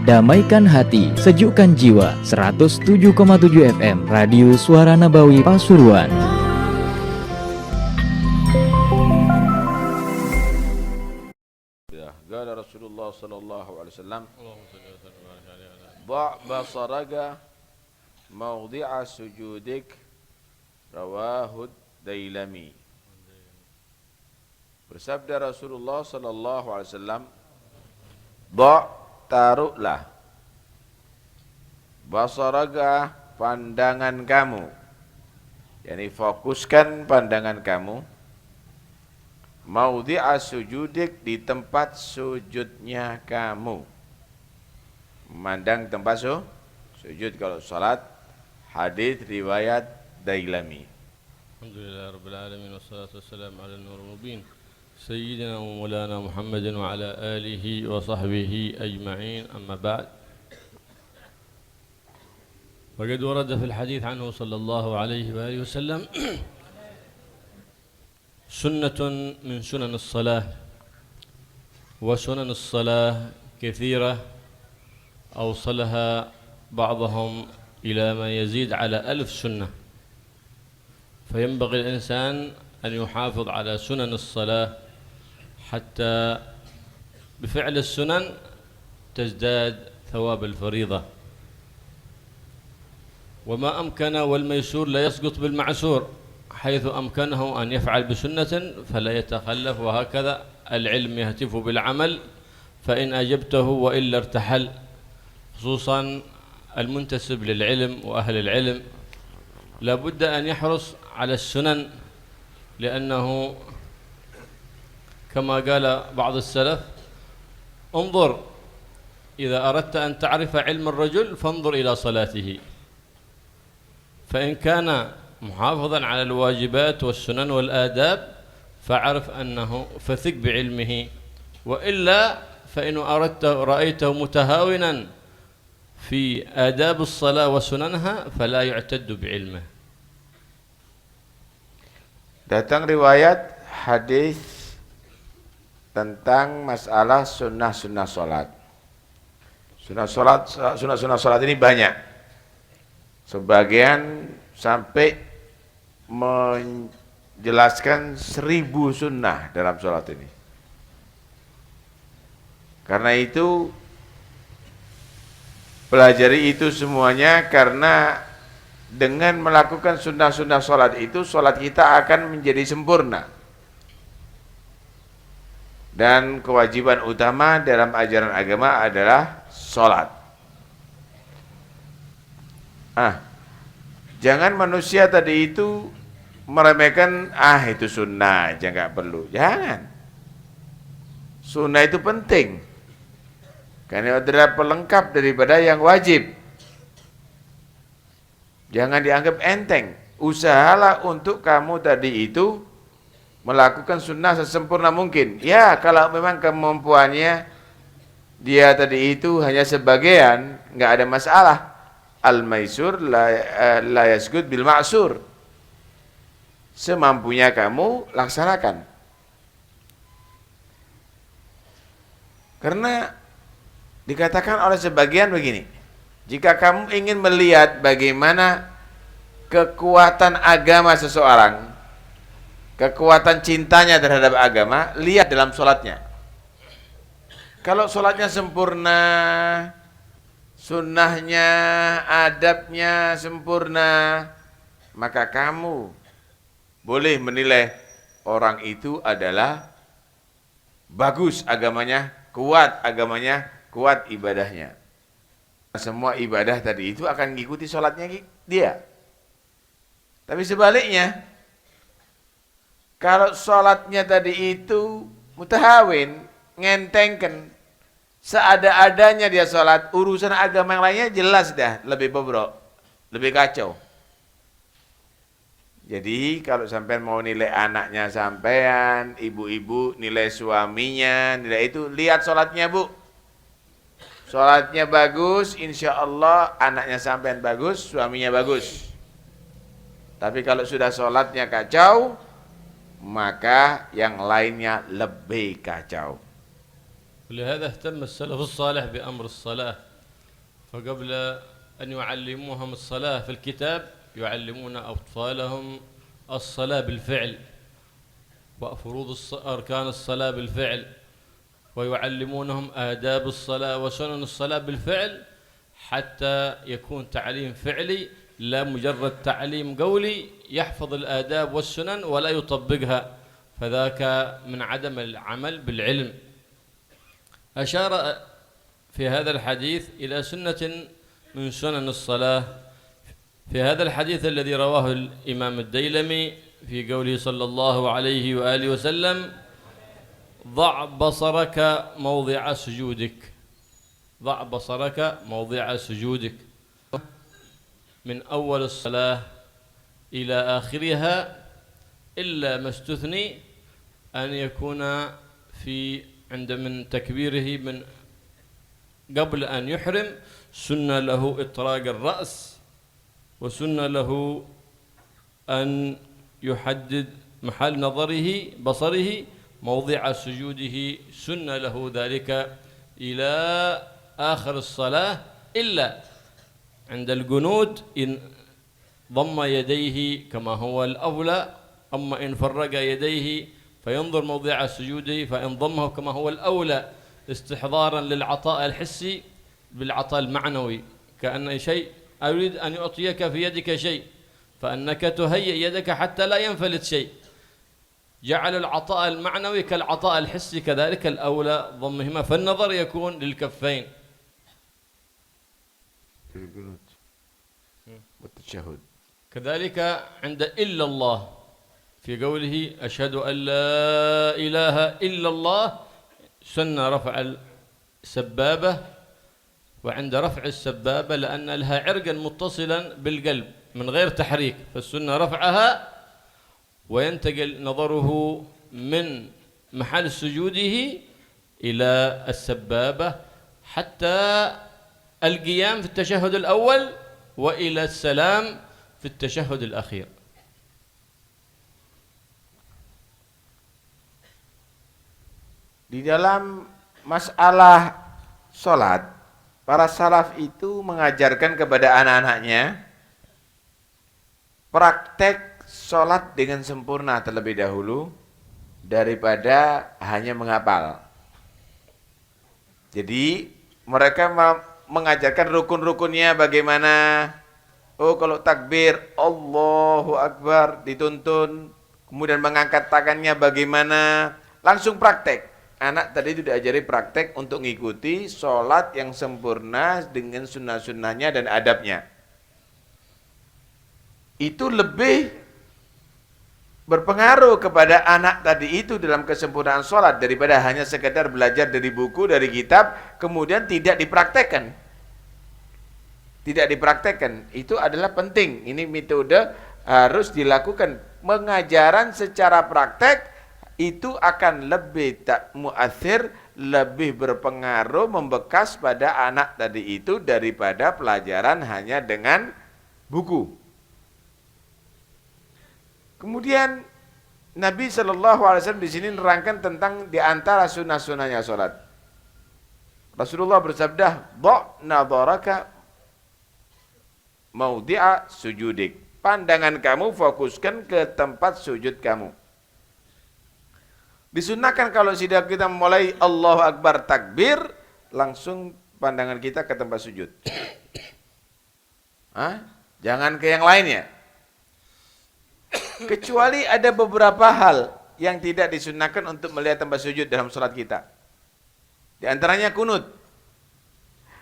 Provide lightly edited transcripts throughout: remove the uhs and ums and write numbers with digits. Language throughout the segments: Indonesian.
Damaikan hati, sejukkan jiwa. 107,7 FM Radio Suara Nabawi Pasuruan. Qala Rasulullah sallallahu alaihi wasallam, "Dha' basaraka mawdi'a sujudik." Rawahu Dailami. Bersabda Rasulullah sallallahu alaihi wasallam, "Dha', taruhlah, basaraka, pandangan kamu, yakni fokuskan pandangan kamu, maudhi'a sujudik, di tempat sujudnya kamu. Memandang tempat sujud kalau salat. Hadis riwayat Dailami. Alhamdulillah Rabbil Alamin, wassalatu wassalamu ala nurul mubin Sayyidina wa maulana Muhammadin wa ala alihi wa sahbihi ajma'in, amma ba'd. وقد ورد في الحديث عنه صلى الله عليه وآله وسلم سنة من سنن الصلاة، وسنن الصلاة كثيرة أوصلها بعضهم إلى ما يزيد على 1000 سنة، فينبغي الإنسان أن يحافظ على سنن الصلاة حتى بفعل السنن تزداد ثواب الفريضة. وما أمكن والميسور لا يسقط بالمعسور، حيث أمكنه أن يفعل بسنة فلا يتخلف، وهكذا العلم يهتف بالعمل، فإن أجبته وإلا ارتحل، خصوصا المنتسب للعلم وأهل العلم لا بد أن يحرص على السنن، لأنه كما قال بعض السلف: انظر إذا أردت أن تعرف علم الرجل فانظر إلى صلاته، فإن كان محافظا على الواجبات والسنن والآداب فاعرف أنه فثق بعلمه، وإلا فإن رأيته متهاونا في آداب الصلاة وسننها فلا يعتد بعلمه. Datang riwayat hadis tentang masalah sunnah-sunnah salat. Sunnah-sunnah salat ini banyak. Sebagian sampai menjelaskan 1000 sunnah dalam salat ini. Karena itu pelajari itu semuanya, karena dengan melakukan sunnah-sunnah salat itu, salat kita akan menjadi sempurna. Dan kewajiban utama dalam ajaran agama adalah salat. Jangan manusia tadi itu meremehkan, itu sunnah aja nggak perlu. Jangan. Sunnah itu penting, karena adalah pelengkap daripada yang wajib. Jangan dianggap enteng. Usahalah untuk kamu tadi itu melakukan sunnah sesempurna mungkin. Ya, kalau memang kemampuannya dia tadi itu hanya sebagian, nggak ada masalah. Al-maisur la yasgud bil ma'sur. Semampunya kamu laksanakan. Karena dikatakan oleh sebagian begini, jika kamu ingin melihat bagaimana kekuatan agama seseorang, kekuatan cintanya terhadap agama, lihat dalam sholatnya. Kalau sholatnya sempurna, sunnahnya, adabnya sempurna, maka kamu boleh menilai orang itu adalah bagus agamanya, kuat agamanya, kuat ibadahnya. Semua ibadah tadi itu akan mengikuti sholatnya dia. Tapi sebaliknya, kalau sholatnya tadi itu mutahawin, ngentengkan, seada-adanya dia sholat, urusan agama yang lainnya jelas dah lebih bobrok, lebih kacau. Jadi kalau sampean mau nilai anaknya sampean, ibu-ibu nilai suaminya, nilai itu, lihat sholatnya bu. Sholatnya bagus, insya Allah anaknya sampean bagus, suaminya bagus. Tapi kalau sudah sholatnya kacau, maka yang lainnya lebih kacau. ولهذا اهتم السلف الصالح بأمر الصلاة، فقبل أن يعلموهم الصلاة في الكتاب يعلمون أطفالهم الصلاة بالفعل وفروض أركان الصلاة بالفعل، ويعلمونهم آداب الصلاة وسنن الصلاة بالفعل، حتى يكون تعليم فعلي لا مجرد تعليم قولي يحفظ الآداب والسنن ولا يطبقها، فذاك من عدم العمل بالعلم. أشار في هذا الحديث إلى سنة من سنن الصلاة في هذا الحديث الذي رواه الإمام الديلمي في قوله صلى الله عليه وآله وسلم: ضع بصرك موضع سجودك، ضع بصرك موضع سجودك، من أول الصلاة إلى آخرها إلا ما استثني أن يكون عند من تكبيره من قبل أن يحرم سنة له إطراق الرأس، وسنة له أن يحدد محل نظره بصره موضع سجوده، سنة له ذلك إلى آخر الصلاة، إلا عند القنوت إن ضم يديه كما هو الأولى، أما إن فرق يديه فينظر موضع سجوده فإن ضمه كما هو الأولى، استحضارا للعطاء الحسي بالعطاء المعنوي، كأن شيء أريد أن أعطيك في يدك شيء فأنك تهيئ يدك حتى لا ينفلت شيء، جعل العطاء المعنوي كالعطاء الحسي، كذلك الأولى ضمهما، فالنظر يكون للكفين. والتشهد كذلك عند إلا الله في قوله أشهد أن لا إله إلا الله، سن رفع السبابة، وعند رفع السبابة لأن لها عرقا متصلا بالقلب من غير تحريك، فالسنة رفعها وينتقل نظره من محل سجوده إلى السبابة حتى القيام في التشهد الأول وإلى السلام في التشهد الأخير. Di dalam masalah sholat, para salaf itu mengajarkan kepada anak-anaknya praktek sholat dengan sempurna terlebih dahulu daripada hanya menghafal. Jadi mereka mengajarkan rukun-rukunnya bagaimana. Oh, kalau takbir Allahu Akbar dituntun, kemudian mengangkat tangannya bagaimana, langsung praktek. Anak tadi itu diajari praktek untuk mengikuti sholat yang sempurna dengan sunnah-sunnahnya dan adabnya. Itu lebih berpengaruh kepada anak tadi itu dalam kesempurnaan sholat daripada hanya sekedar belajar dari buku, dari kitab, kemudian tidak dipraktekkan. Tidak dipraktekkan, itu adalah penting. Ini metode harus dilakukan. Pengajaran secara praktek itu akan lebih tak muathir, lebih berpengaruh, membekas pada anak tadi itu daripada pelajaran hanya dengan buku. Kemudian Nabi SAW di sini nerangkan tentang di antara sunnah-sunnahnya sholat. Rasulullah bersabda, "Dha' nadharaka maudhi'a sujudik." Pandangan kamu fokuskan ke tempat sujud kamu. Disunnahkan kalau sudah kita mulai Allahu Akbar takbir, langsung pandangan kita ke tempat sujud. Jangan ke yang lainnya. Kecuali ada beberapa hal yang tidak disunnahkan untuk melihat tempat sujud dalam sholat kita. Di antaranya kunut.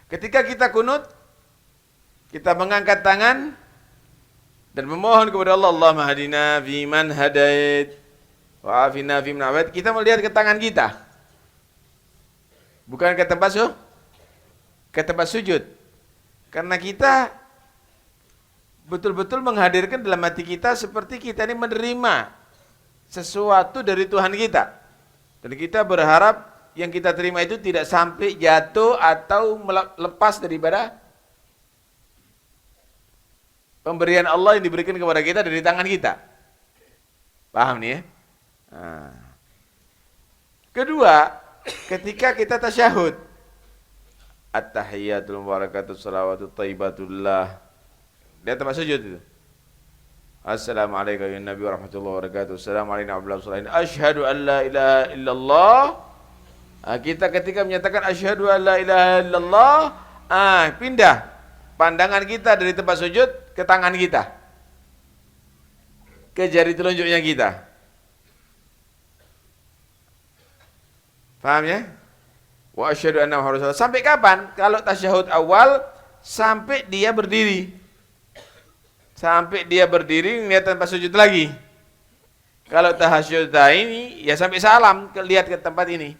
Ketika kita kunut, kita mengangkat tangan dan memohon kepada Allah, Allahumma hadina fiman hadait wa afina fiman afait. Kita melihat ke tangan kita, bukan ke tempat sujud. Karena kita betul-betul menghadirkan dalam hati kita seperti kita ini menerima sesuatu dari Tuhan kita. Dan kita berharap yang kita terima itu tidak sampai jatuh atau lepas daripada pemberian Allah yang diberikan kepada kita dari tangan kita. Paham nih ya? Nah. Kedua, ketika kita tasyahud, at-tahiyyatul mubarakatuh salawatut thayyibatullah. Dia tempat sujud itu. Assalamualaikum ya Nabi warahmatullahi wabarakatuh. Assalamualaikum warahmatullahi wabarakatuh. Asyhadu an la ilaha illallah. Kita ketika menyatakan asyhadu an la ilaha illallah, pindah pandangan kita dari tempat sujud ke tangan kita, ke jari telunjuknya kita. Paham ya? Wa asyhadu anna Muhammadar Rasulullah. Sampai kapan? Kalau tasyahud awal sampai dia berdiri. Sampai dia berdiri lihat tempat sujud lagi. Kalau tasyahud ini ya sampai salam lihat ke tempat ini.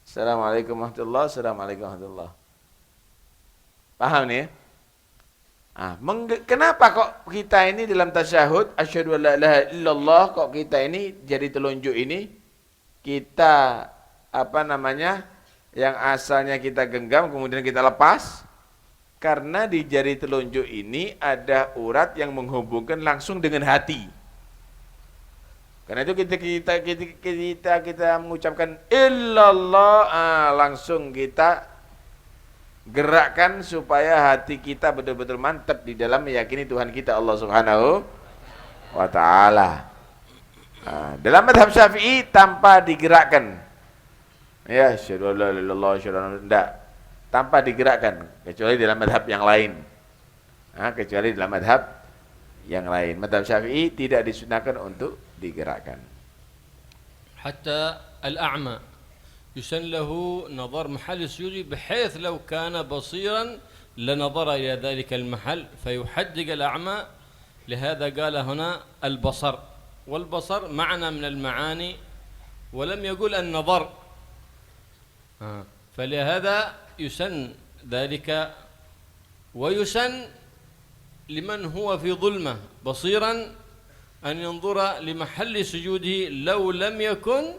Assalamualaikum warahmatullahi wabarakatuh. Assalamualaikum warahmatullahi wabarakatuh. Paham nih ya? Kenapa kok kita ini dalam tasyahud asyhadu an la ilaha illallah kok kita ini jari telunjuk ini kita yang asalnya kita genggam kemudian kita lepas, karena di jari telunjuk ini ada urat yang menghubungkan langsung dengan hati. Karena itu kita mengucapkan illallah, langsung kita gerakkan supaya hati kita betul-betul mantap di dalam meyakini Tuhan kita Allah Subhanahu wa taala. Dalam mazhab Syafi'i tanpa digerakkan. Ya, asyhadu an la ilaha illallah, asyhadu anna enggak, tanpa digerakkan kecuali dalam mazhab yang lain. Kecuali dalam mazhab yang lain. Mazhab Syafi'i tidak disunahkan untuk digerakkan. Hatta al-a'ma yusan lahu nazar mahal sujud بحيث لو كان بصيرا لنظر إلى ذلك المحل فيحدق الأعمى. لهذا قال هنا البصر، والبصر معنى من المعاني ولم يقول النظر. فلهذا يسن ذلك، ويسن لمن هو في ظلمة بصيرا أن ينظر لمحل سجوده لو لم يكن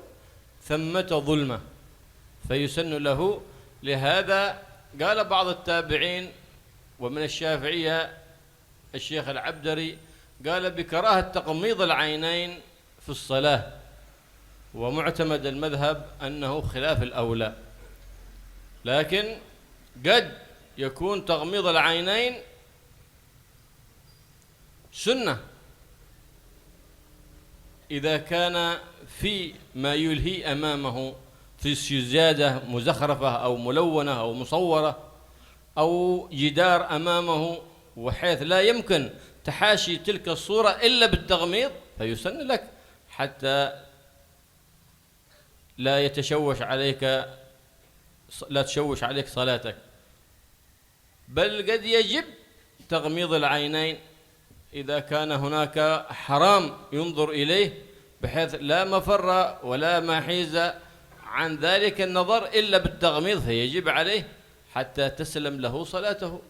ثمة ظلمة فيسن له. لهذا قال بعض التابعين ومن الشافعية الشيخ العبدري قال بكراهة تغميض العينين في الصلاة، ومعتمد المذهب أنه خلاف الأولى، لكن قد يكون تغميض العينين سنة إذا كان في ما يلهي أمامه في سجادة مزخرفة أو ملونة أو مصورة أو جدار أمامه وحيث لا يمكن تحاشي تلك الصورة إلا بالتغميض فيسن لك حتى لا تشوش عليك صلاتك. بل قد يجب تغميض العينين إذا كان هناك حرام ينظر إليه بحيث لا مفر ولا محيز عن ذلك النظر إلا بالتغميض فيجب عليه حتى تسلم له صلاته.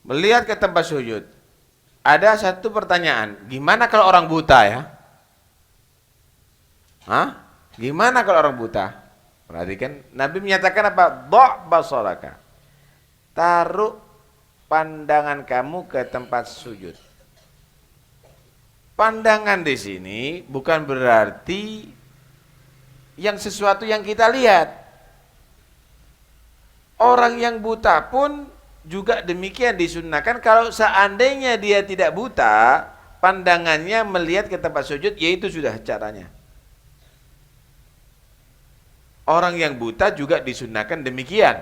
Melihat ke tempat sujud. Ada satu pertanyaan, gimana kalau orang buta ya? Gimana kalau orang buta? Perhatikan, Nabi menyatakan apa? Dha' basaraka. Taruh pandangan kamu ke tempat sujud. Pandangan di sini bukan berarti yang sesuatu yang kita lihat. Orang yang buta pun juga demikian disunnahkan kalau seandainya dia tidak buta, pandangannya melihat ke tempat sujud, yaitu sudah caranya. Orang yang buta juga disunnahkan demikian.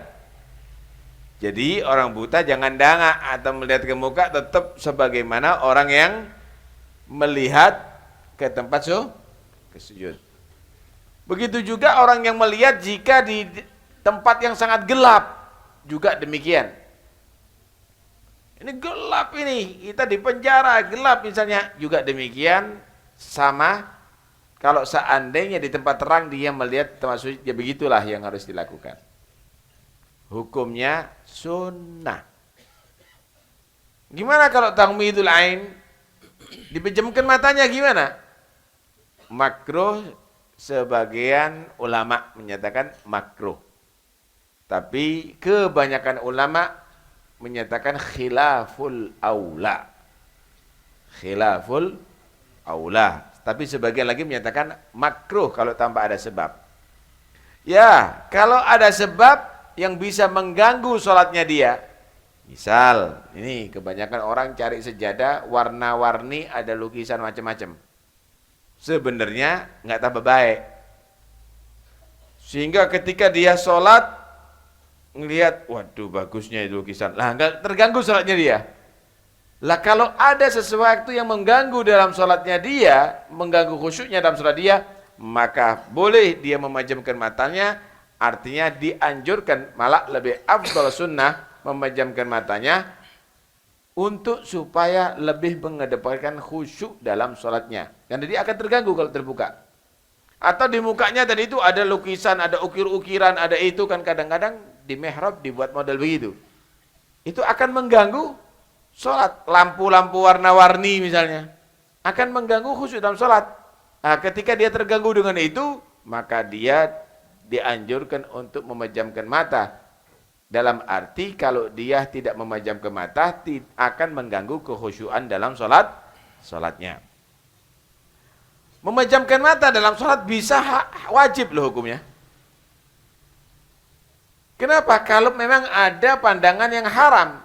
Jadi orang buta jangan dangak atau melihat ke muka, tetap sebagaimana orang yang melihat ke tempat ke sujud. Begitu juga orang yang melihat jika di tempat yang sangat gelap, juga demikian. Ini gelap ini, kita di penjara, gelap misalnya, juga demikian sama. Kalau seandainya di tempat terang dia melihat tempat sujud, ya begitulah yang harus dilakukan. Hukumnya sunnah. Gimana kalau taghmidul ain? Dipejamkan matanya gimana? Makruh, sebagian ulama menyatakan makruh. Tapi kebanyakan ulama menyatakan khilaful aula. Khilaful aula. Tapi sebagian lagi menyatakan makruh kalau tanpa ada sebab. Ya, kalau ada sebab yang bisa mengganggu sholatnya dia. Misal, ini kebanyakan orang cari sejadah warna-warni, ada lukisan macam-macam. Sebenarnya nggak tambah baik. Sehingga ketika dia sholat, ngelihat, waduh bagusnya itu lukisan. Lah, nggak terganggu sholatnya dia. Lah kalau ada sesuatu yang mengganggu dalam sholatnya dia, mengganggu khusyuknya dalam sholat dia, maka boleh dia memejamkan matanya, artinya dianjurkan, malah lebih afdal sunnah memejamkan matanya untuk supaya lebih mengedepankan khusyuk dalam sholatnya. Karena dia akan terganggu kalau terbuka. Atau di mukanya tadi itu ada lukisan, ada ukir-ukiran, ada itu kan kadang-kadang di mihrab dibuat model begitu. Itu akan mengganggu sholat, lampu-lampu warna-warni misalnya, akan mengganggu khusyuk dalam sholat. Nah, ketika dia terganggu dengan itu, maka dia dianjurkan untuk memejamkan mata. Dalam arti kalau dia tidak memejamkan mata, akan mengganggu kekhusyuan dalam sholatnya. Memejamkan mata dalam sholat bisa wajib loh hukumnya. Kenapa? Kalau memang ada pandangan yang haram.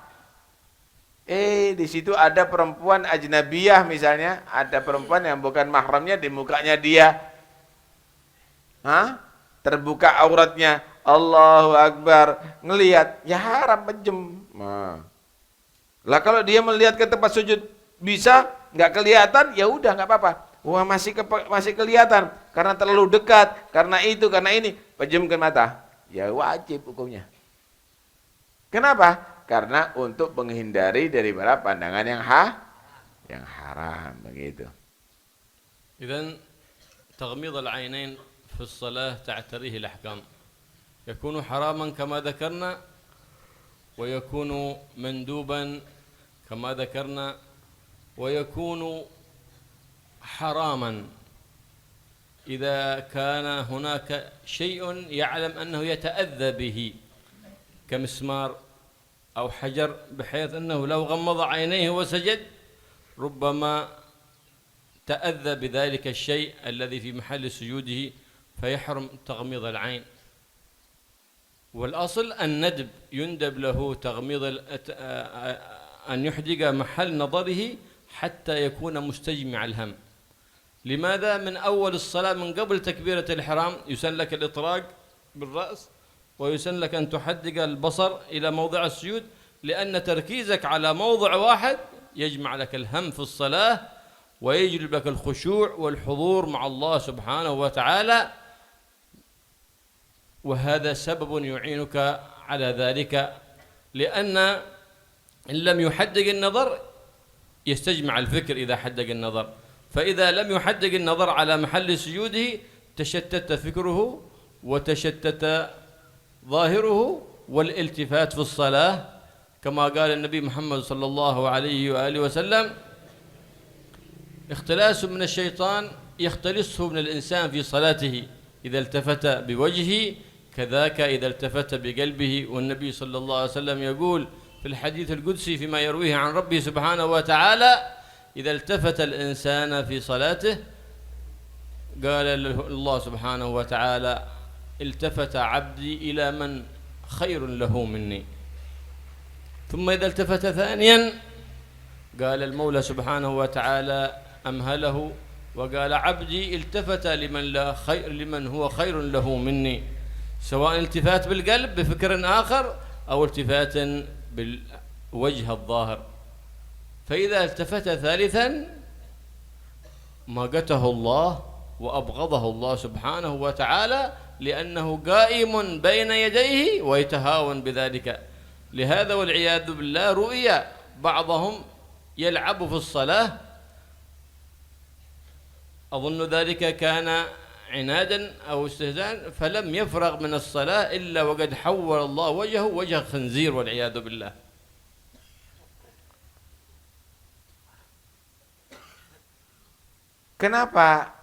Di situ ada perempuan ajnabiyah misalnya, ada perempuan yang bukan mahramnya di mukanya dia. Terbuka auratnya, Allahu Akbar, ngelihat, ya haram pejem. Lah kalau dia melihat ke tempat sujud bisa nggak kelihatan, ya udah nggak apa-apa. Wah masih kelihatan karena terlalu dekat, karena itu, karena ini, pejamkan mata. Ya wajib hukumnya. Kenapa? Karena untuk menghindari daripada pandangan yang haram begitu. إذن تغميض العينين في الصلاة تعتريه الأحكام. يكون حراما كما ذكرنا، ويكون مندوبا كما ذكرنا، ويكون حراما إذا كان هناك شيء يعلم أنه يتأذى به كمسمار أو حجر، بحيث أنه لو غمض عينيه وسجد ربما تأذى بذلك الشيء الذي في محل سجوده فيحرم تغميض العين. والأصل الندب، يندب له تغميض أن يحدق محل نظره حتى يكون مستجمع الهم. لماذا؟ من أول الصلاة من قبل تكبيرة الإحرام يسن لك الإطراق بالرأس، ويسن لك أن تحدق البصر إلى موضع السجود، لأن تركيزك على موضع واحد يجمع لك الهم في الصلاة ويجلب لك الخشوع والحضور مع الله سبحانه وتعالى، وهذا سبب يعينك على ذلك، لأن إن لم يحدق النظر يستجمع الفكر إذا حدق النظر، فإذا لم يحدق النظر على محل سجوده تشتت فكره وتشتت ظاهره، والالتفات في الصلاة كما قال النبي محمد صلى الله عليه وآله وسلم: اختلاس من الشيطان يختلسه من الإنسان في صلاته، إذا التفت بوجهه كذاك إذا التفت بقلبه. والنبي صلى الله عليه وسلم يقول في الحديث القدسي فيما يرويه عن ربه سبحانه وتعالى: إذا التفت الإنسان في صلاته قال الله سبحانه وتعالى: التفت عبدي إلى من خير له مني. ثم إذا التفت ثانيا قال المولى سبحانه وتعالى أمهله وقال: عبدي التفت لمن هو خير له مني، سواء التفات بالقلب بفكر آخر أو التفات بالوجه الظاهر. فإذا التفت ثالثا مقته الله وأبغضه الله سبحانه وتعالى، لأنه قائم بين يديه ويتهاون بذلك. لهذا والعياذ بالله رؤي بعضهم يلعب في الصلاة، أظن ذلك كان عنادا أو استهزاء، فلم يفرغ من الصلاة إلا وقد حول الله وجهه وجه خنزير والعياذ بالله. Kenapa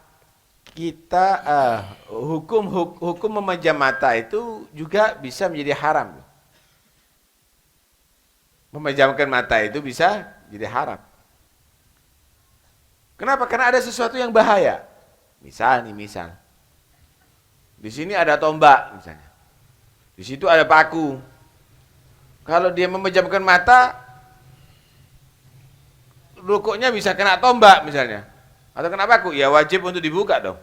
kita hukum memejam mata itu juga bisa menjadi haram? Memejamkan mata itu bisa jadi haram. Kenapa? Karena ada sesuatu yang bahaya. Misal. Di sini ada tombak misalnya. Di situ ada paku. Kalau dia memejamkan mata, rukuknya bisa kena tombak misalnya. Atau kena paku, ya wajib untuk dibuka dong.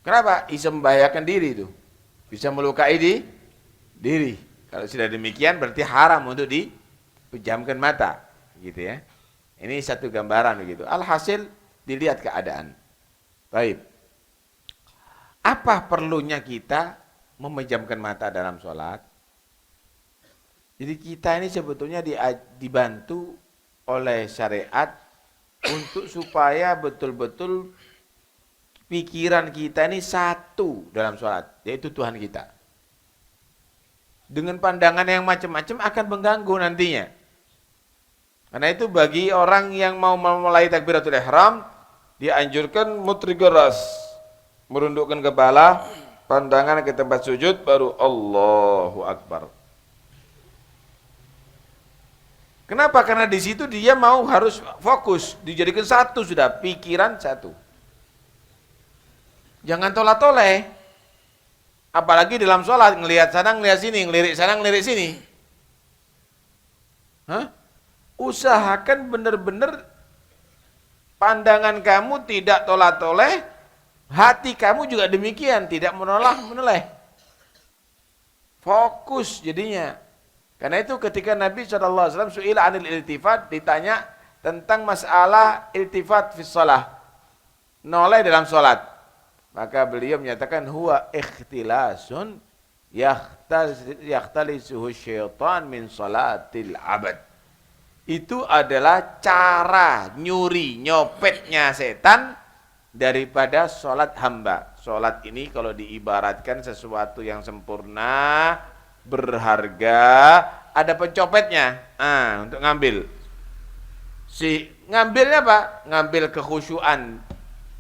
Kenapa? Bisa membahayakan diri itu. Bisa melukai diri. Kalau sudah demikian berarti haram untuk dipejamkan mata, gitu ya. Ini satu gambaran begitu. Alhasil dilihat keadaan. Baik. Apa perlunya kita memejamkan mata dalam sholat? Jadi kita ini sebetulnya dibantu oleh syariat untuk supaya betul-betul pikiran kita ini satu dalam sholat, yaitu Tuhan kita. Dengan pandangan yang macam-macam akan mengganggu nantinya. Karena itu bagi orang yang mau memulai takbiratul ihram, dianjurkan mutrigeras, merundukkan kepala, pandangan ke tempat sujud, baru Allahu Akbar. Kenapa? Karena di situ dia mau harus fokus, dijadikan satu sudah, pikiran satu. Jangan tolak-toleh. Apalagi dalam sholat, ngelihat sana, ngelihat sini, ngelirik sana, ngelirik sini. Usahakan benar-benar pandangan kamu tidak tolak-toleh, hati kamu juga demikian, tidak menoleh. Fokus jadinya. Karena itu ketika Nabi SAW su'ila anil iltifat, ditanya tentang masalah iltifat fi shalah, noleh dalam sholat. Maka beliau menyatakan huwa ikhtilasun yakhtalisuhu syaitan min sholatil abad. Itu adalah cara nyuri, nyopetnya setan daripada sholat hamba. Sholat ini kalau diibaratkan sesuatu yang sempurna, berharga, ada pencopetnya untuk ngambil. Ngambilnya apa? Ngambil kekhusyuan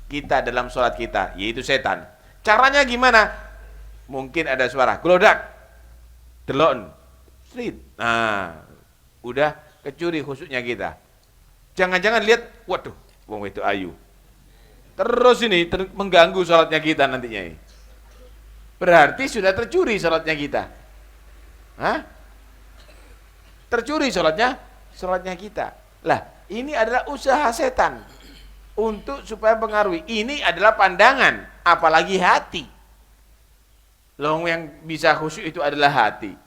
kita dalam sholat kita, yaitu setan. Caranya gimana? Mungkin ada suara gelodak, delon, street. Udah kecuri khusyuknya kita. Jangan-jangan lihat, waduh, wong itu ayu. Terus ini mengganggu sholatnya kita nantinya ini. Berarti sudah tercuri sholatnya kita. Tercuri sholatnya kita. Lah, ini adalah usaha setan untuk supaya pengaruhi. Ini adalah pandangan, apalagi hati. Loh, yang bisa khusyuk itu adalah hati.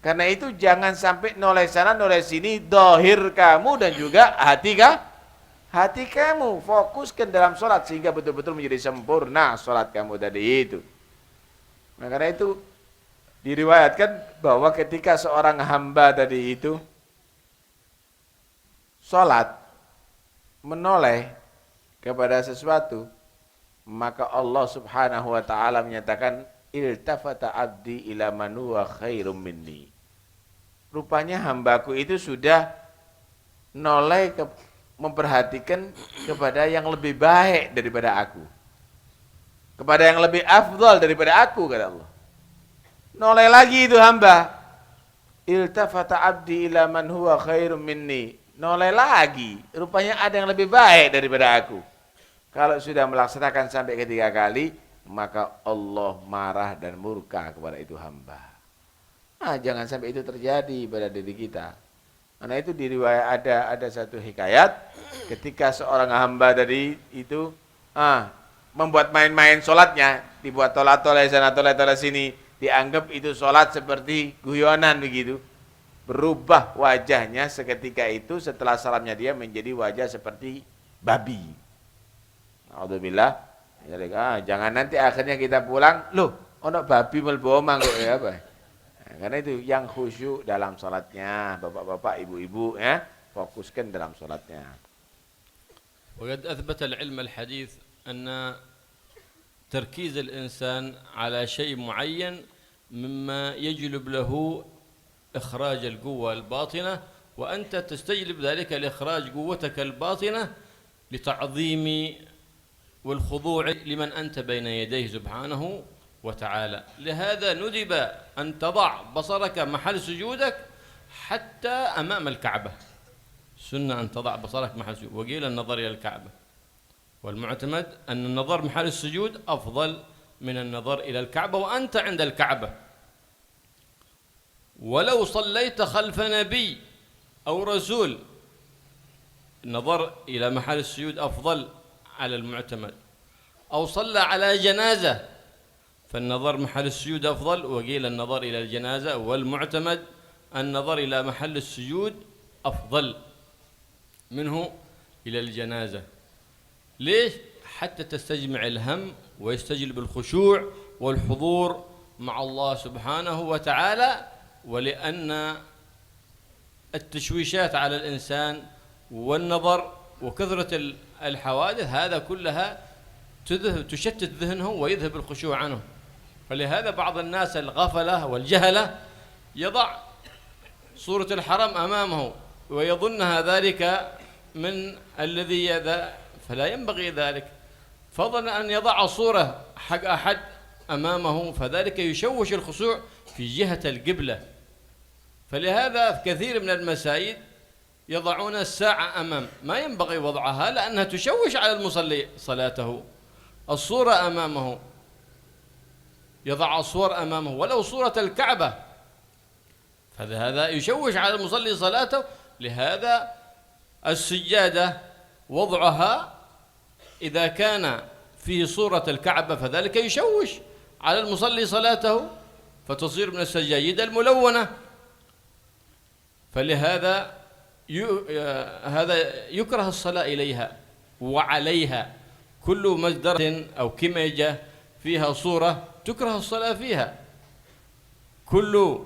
Karena itu jangan sampai noleh sana noleh sini, dohir kamu dan juga hati kamu. Fokuskan dalam sholat sehingga betul-betul menjadi sempurna sholat kamu tadi itu. Nah, karena itu diriwayatkan bahwa ketika seorang hamba tadi itu sholat menoleh kepada sesuatu, maka Allah Subhanahu wa taala menyatakan iltafata abdi ila man huwa khairum minni. Rupanya hambaku itu sudah noleh memperhatikan kepada yang lebih baik daripada aku, kepada yang lebih afdal daripada aku, kata Allah. Noleh lagi itu hamba, iltafata abdi ila man huwa khairum minni. Noleh lagi, rupanya ada yang lebih baik daripada aku. Kalau sudah melaksanakan sampai ketiga kali, maka Allah marah dan murka kepada itu hamba. Jangan sampai itu terjadi pada diri kita. Karena itu diriwayat ada satu hikayat ketika seorang hamba tadi itu membuat main-main sholatnya, dibuat tolak-tolak sana tolak-tolak sini, dianggap itu sholat seperti guyonan begitu. Berubah wajahnya seketika itu setelah salamnya dia menjadi wajah seperti babi. Alhamdulillah. Jangan nanti akhirnya kita pulang, loh, ono babi mlebu omah kok ya apa? Karena itu yang khusyuk dalam salatnya, bapak-bapak, ibu-ibu ya, fokuskan dalam salatnya. وقد أثبت العلم الحديث أن تركيز الإنسان على شيء معين مما يجلب له إخراج القوة الباطنة، وأنت تستجلب ذلك لإخراج قوتك الباطنة لتعظيم والخضوع لمن أنت بين يديه سبحانه وتعالى. لهذا ندب أن تضع بصرك محل سجودك حتى أمام الكعبة. سنة أن تضع بصرك محل سجودك، وقيل النظر إلى الكعبة. والمعتمد أن النظر محل السجود أفضل من النظر إلى الكعبة وأنت عند الكعبة. ولو صليت خلف نبي أو رسول النظر إلى محل السجود أفضل على المعتمد، أو صلى على جنازة فالنظر محل السجود أفضل، وقيل النظر إلى الجنازة والمعتمد النظر إلى محل السجود أفضل منه إلى الجنازة. ليش؟ حتى تستجمع الهم ويستجلب الخشوع والحضور مع الله سبحانه وتعالى، ولأن التشويشات على الإنسان والنظر وكثرة الحوادث هذا كلها تشتت ذهنه ويذهب الخشوع عنه. فلهذا بعض الناس الغفلة والجهلة يضع صورة الحرم أمامه ويظنها ذلك من الذي فلا ينبغي ذلك، فضلا أن يضع صورة حق أحد أمامه فذلك يشوش الخشوع في جهة القبلة. فلهذا في كثير من المساجد يضعون الساعة أمام، ما ينبغي وضعها لأنها تشوش على المصلي صلاته. الصورة أمامه، يضع الصور أمامه ولو صورة الكعبة، فهذا يشوش على المصلي صلاته. لهذا السجادة وضعها إذا كان في صورة الكعبة فذلك يشوش على المصلي صلاته فتصير من السجاجيد الملونة. فلهذا هذا يكره الصلاة إليها وعليها. كل مجدرة أو كميجة فيها صورة تكره الصلاة فيها، كل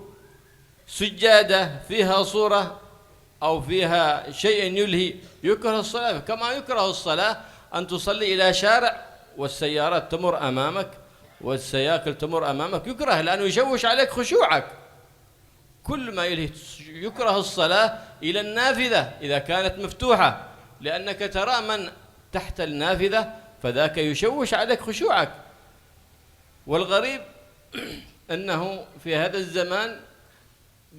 سجادة فيها صورة أو فيها شيء يلهي يكره الصلاة. كما يكره الصلاة أن تصلي إلى شارع والسيارات تمر أمامك والسياكل تمر أمامك، يكره لأنه يشوش عليك خشوعك. كل ما يلهي يكره الصلاة إلى النافذة إذا كانت مفتوحة، لأنك ترى من تحت النافذة فذاك يشوش عليك خشوعك. والغريب أنه في هذا الزمان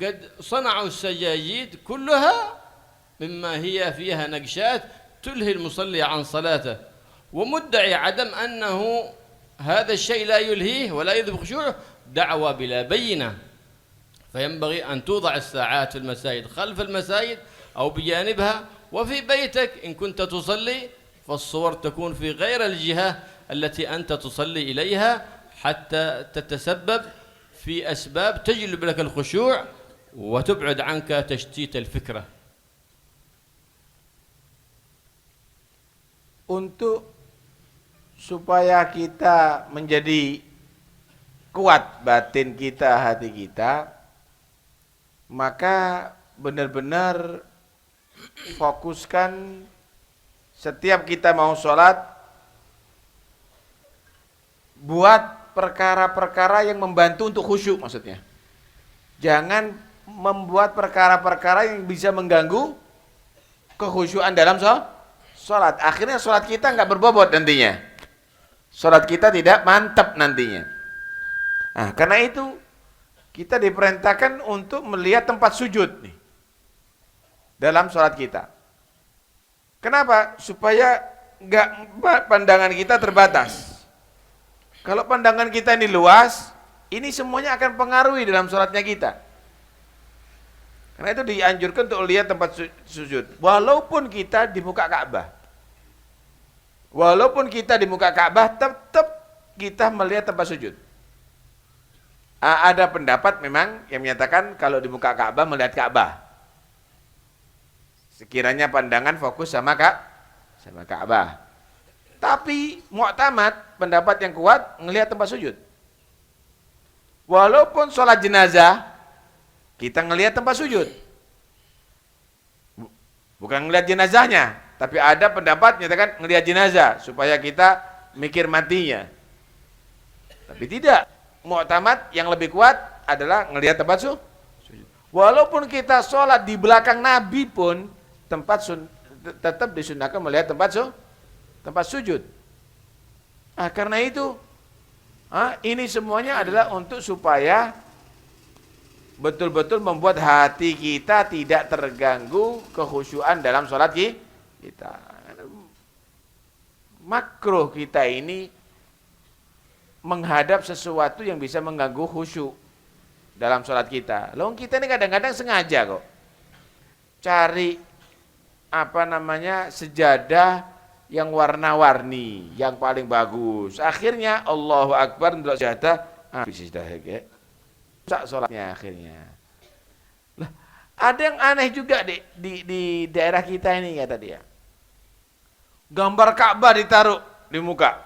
قد صنعوا السجاجيد كلها مما هي فيها نقشات تلهي المصلي عن صلاته، ومدعي عدم أنه هذا الشيء لا يلهيه ولا يذهب خشوعه دعوة بلا بينة. فينبغي أن توضع الساعات في المساجد خلف المساجد أو بجانبها، وفي بيتك إن كنت تصلي فالصور تكون في غير الجهة التي أنت تصلي إليها حتى تتسبب في أسباب تجلب لك الخشوع وتبعد عنك تشتيت الفكرة. Untuk supaya kita menjadi kuat batin kita, hati kita, maka benar-benar fokuskan setiap kita mau sholat, buat perkara-perkara yang membantu untuk khusyuk maksudnya. Jangan membuat perkara-perkara yang bisa mengganggu kekhusyuan dalam sholat. Akhirnya sholat kita nggak berbobot nantinya. Sholat kita tidak mantap nantinya. Nah, karena itu kita diperintahkan untuk melihat tempat sujud nih dalam sholat kita. Kenapa? Supaya nggak pandangan kita terbatas. Kalau pandangan kita ini luas, ini semuanya akan pengaruhi dalam sholatnya kita. Karena itu dianjurkan untuk lihat tempat sujud. Walaupun kita di muka Ka'bah. Walaupun kita di muka Ka'bah, tetap kita melihat tempat sujud. Ada pendapat memang yang menyatakan kalau di muka Ka'bah melihat Ka'bah. Sekiranya pandangan fokus sama Ka'bah. Tapi mu'tamad, pendapat yang kuat, ngelihat tempat sujud. Walaupun sholat jenazah, kita ngelihat tempat sujud. Bukan ngelihat jenazahnya, tapi ada pendapat menyatakan ngelihat jenazah supaya kita mikir matinya. Tapi tidak, mu'tamad yang lebih kuat adalah ngelihat tempat sujud. Walaupun kita sholat di belakang Nabi pun, tetap disunahkan melihat tempat sujud. Karena itu, ini semuanya adalah untuk supaya betul-betul membuat hati kita tidak terganggu kekhusyuan dalam sholat kita. makruh kita ini menghadap sesuatu yang bisa mengganggu khusyuk dalam sholat kita. Loh, kita ini kadang-kadang sengaja kok cari sejadah yang warna-warni, yang paling bagus. Akhirnya Allahu Akbar untuk sejadah, rusak sholatnya akhirnya. Lah, ada yang aneh juga di daerah kita ini, kata dia. Gambar Ka'bah ditaruh di muka.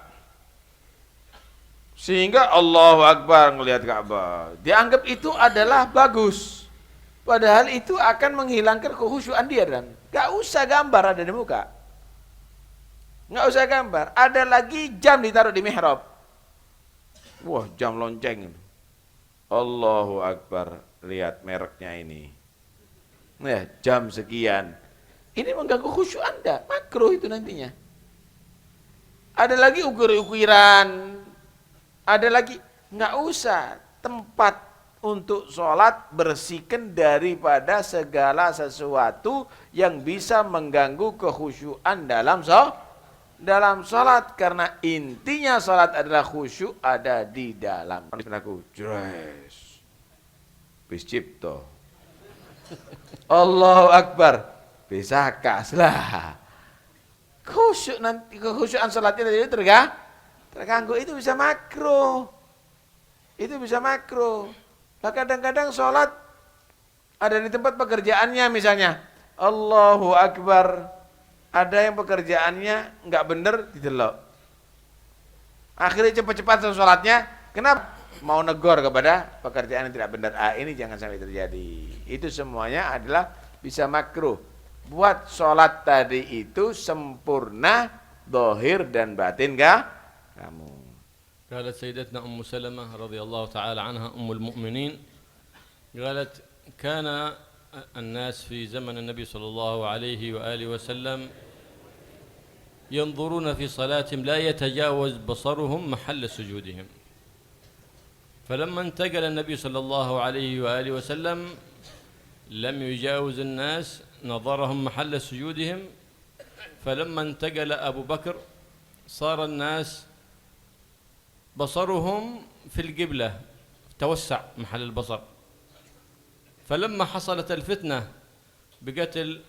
Sehingga Allahu Akbar ngelihat Ka'bah. Dianggap itu adalah bagus. Padahal itu akan menghilangkan kekhusyuan dia, dan gak usah gambar ada di muka. Gak usah gambar. Ada lagi jam ditaruh di mihrab. Wah, jam lonceng. Allahu Akbar, lihat mereknya ini. Nah, jam sekian. Ini mengganggu khusyuk Anda, makruh itu nantinya. Ada lagi ukir-ukiran. Ada lagi, nggak usah. Tempat untuk sholat bersihkan daripada segala sesuatu yang bisa mengganggu kekhusyuan dalam sholat. Karena intinya sholat adalah khusyuk ada di dalam. Aku jres, biscipto, Allahu Akbar, bisa kaslah. Khusyuk nanti, kekhusyuan sholatnya tadi terganggu, itu bisa makruh. Itu bisa makruh. Nah, kadang-kadang sholat ada di tempat pekerjaannya misalnya, Allahu Akbar, ada yang pekerjaannya nggak bener didelok. Akhirnya cepat-cepat sholatnya. Kenapa? Mau negor kepada pekerjaan yang tidak benar. Ini jangan sampai terjadi. Itu semuanya adalah bisa makruh. Buat sholat tadi itu sempurna, zahir dan batin kamu. قالت سيدتنا أم سلمة رضي الله تعالى عنها أم المؤمنين، قالت كان الناس في زمن النبي صلى الله عليه وآله وسلم ينظرون في صلاتهم لا يتجاوز بصرهم محل سجودهم، فلما انتقل النبي صلى الله عليه وآله وسلم لم يجاوز الناس نظرهم محل سجودهم، فلما انتقل أبو بكر صار الناس بصرهم في القبلة، توسع محل البصر. فلما حصلت الفتنة بقتل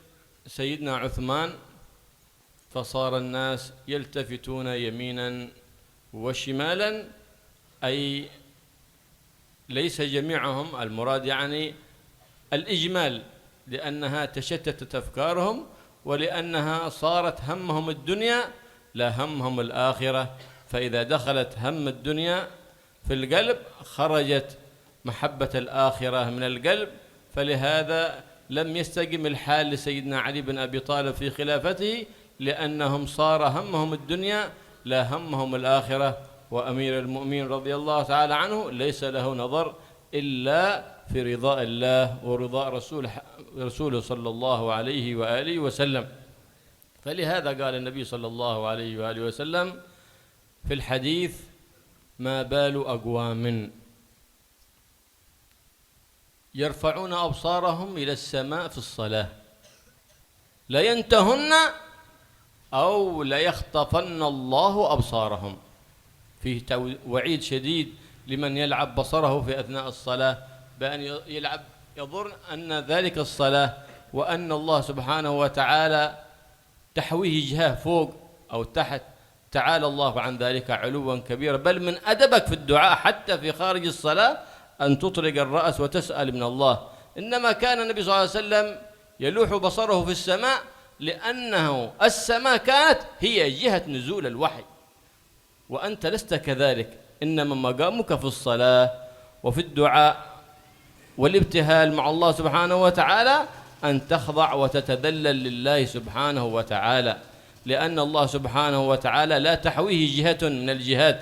سيدنا عثمان فصار الناس يلتفتون يمينا وشمالا، أي ليس جميعهم، المراد يعني الإجمال، لأنها تشتتت أفكارهم ولأنها صارت همهم الدنيا لا همهم الآخرة. فإذا دخلت هم الدنيا في القلب خرجت محبة الآخرة من القلب، فلهذا لم يستقم الحال لسيدنا علي بن أبي طالب في خلافته، لأنهم صار همهم الدنيا لا همهم الآخرة. وأمير المؤمنين رضي الله تعالى عنه ليس له نظر إلا في رضاء الله ورضاء رسوله صلى الله عليه وآله وسلم. فلهذا قال النبي صلى الله عليه وآله وسلم في الحديث: ما بال أقوام يرفعون أبصارهم إلى السماء في الصلاة لينتهن أو ليخطفن الله أبصارهم. فيه وعيد شديد لمن يلعب بصره في أثناء الصلاة، بأن يلعب يظن أن ذلك الصلاة وأن الله سبحانه وتعالى تحويه جهة فوق أو تحت، تعالى الله عن ذلك علوا كبيرا. بل من أدبك في الدعاء حتى في خارج الصلاة أن تطرق الرأس وتسأل من الله. إنما كان النبي صلى الله عليه وسلم يلوح بصره في السماء لأنه السماء كانت هي جهة نزول الوحي، وأنت لست كذلك، إنما مقامك في الصلاة وفي الدعاء والابتهال مع الله سبحانه وتعالى أن تخضع وتتذلل لله سبحانه وتعالى، لأن الله سبحانه وتعالى لا تحويه جهة من الجهات،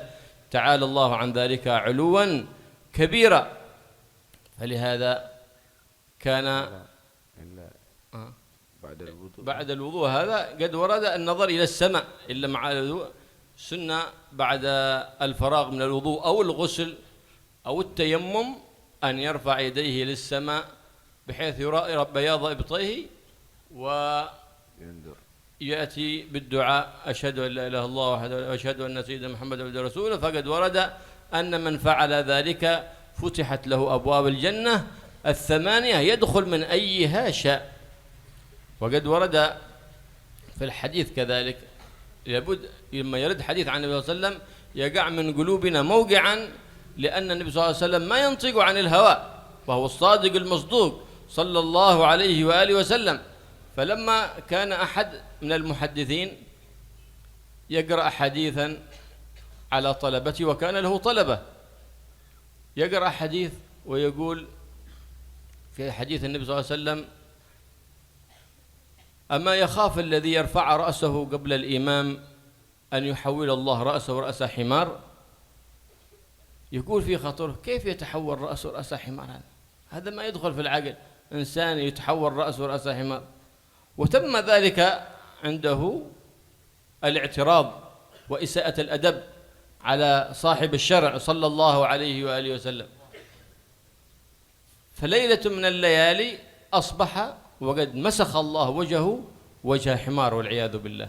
تعالى الله عن ذلك علوا كبيرا. فلهذا كان بعد الوضوء هذا قد ورد النظر إلى السماء، إلا مع الوضوء سنة بعد الفراغ من الوضوء أو الغسل أو التيمم أن يرفع يديه للسماء بحيث يرى بياض إبطيه وينظر يأتي بالدعاء أشهد أن لا إله إلا الله وأشهد أن سيدنا محمد عبده ورسوله، فقد ورد أن من فعل ذلك فتحت له أبواب الجنة الثمانية يدخل من أيها شاء. وقد ورد في الحديث كذلك لابد لما يرد حديث عن النبي صلى الله عليه وسلم يقع من قلوبنا موقعا، لأن النبي صلى الله عليه وسلم ما ينطق عن الهوى، وهو الصادق المصدوق صلى الله عليه وآله وسلم. فلما كان أحد من المحدثين يقرأ حديثا على طلبته، وكان له طلبة، يقرأ حديث ويقول في حديث النبي صلى الله عليه وسلم: أما يخاف الذي يرفع رأسه قبل الإمام أن يحول الله رأسه رأس حمار؟ يقول في خطره: كيف يتحول رأسه رأس حمار؟ هذا ما يدخل في العقل، إنسان يتحول رأسه رأس حمار. وتم ذلك عنده الاعتراض وإساءة الأدب على صاحب الشرع صلى الله عليه وآله وسلم. فليلة من الليالي أصبح وقد مسخ الله وجهه وجه حمار والعياذ بالله،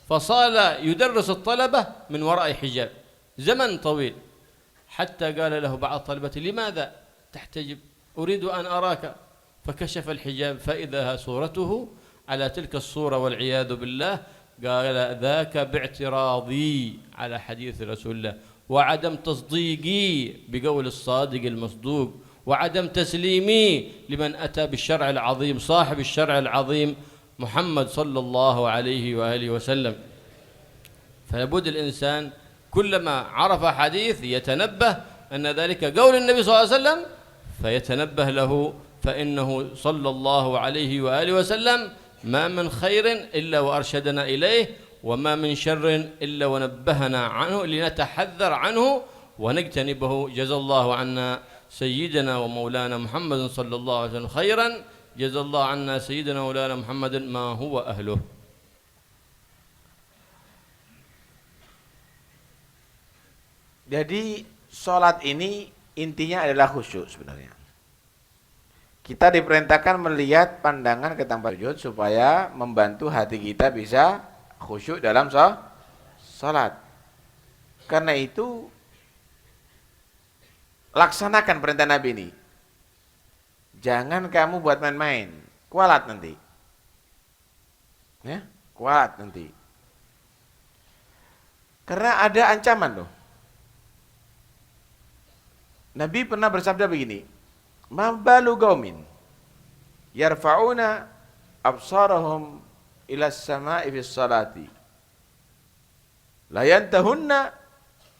فصار يدرس الطلبة من وراء حجاب زمن طويل، حتى قال له بعض طلبته: لماذا تحتجب؟ أريد أن أراك. فكشف الحجاب فإذا صورته على تلك الصورة والعياذ بالله. قال: ذاك باعتراضي على حديث رسول الله، وعدم تصديقي بقول الصادق المصدوق، وعدم تسليمي لمن أتى بالشرع العظيم صاحب الشرع العظيم محمد صلى الله عليه وآله وسلم. فلابد الإنسان كلما عرف حديث يتنبه أن ذلك قول النبي صلى الله عليه وسلم، فيتنبه له، فإنه صلى الله عليه وآله وسلم ما من خير إلا وأرشدنا إليه، وما من شر إلا ونبهنا عنه لنتحذر عنه ونجتنبه. جزا الله عنا سيدنا ومولانا محمد صلى الله عليه وسلم خيرا، جزا الله عنا سيدنا ومولانا محمد ما هو أهله. Jadi sholat ini intinya adalah khusyuk sebenarnya. Kita diperintahkan melihat pandangan ke tempat sujud supaya membantu hati kita bisa khusyuk dalam sholat. Karena itu laksanakan perintah Nabi ini. Jangan kamu buat main-main, kualat nanti. Ya, kualat nanti. Karena ada ancaman loh. Nabi pernah bersabda begini: "Ma balu qaumin yarfa'una absarahum ila as-sama'i fis salati la yantahunna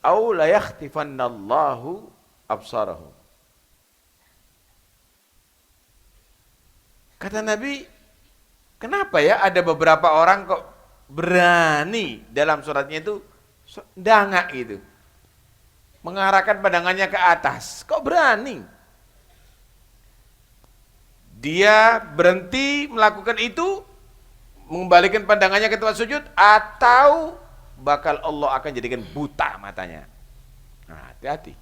aw la yakhtifanna Allahu absarahum." Kata Nabi, kenapa ya ada beberapa orang kok berani dalam sholatnya itu dangak gitu, mengarahkan pandangannya ke atas, kok berani? Dia berhenti melakukan itu, mengembalikan pandangannya ke tempat sujud, atau bakal Allah akan jadikan buta matanya. Nah, hati-hati.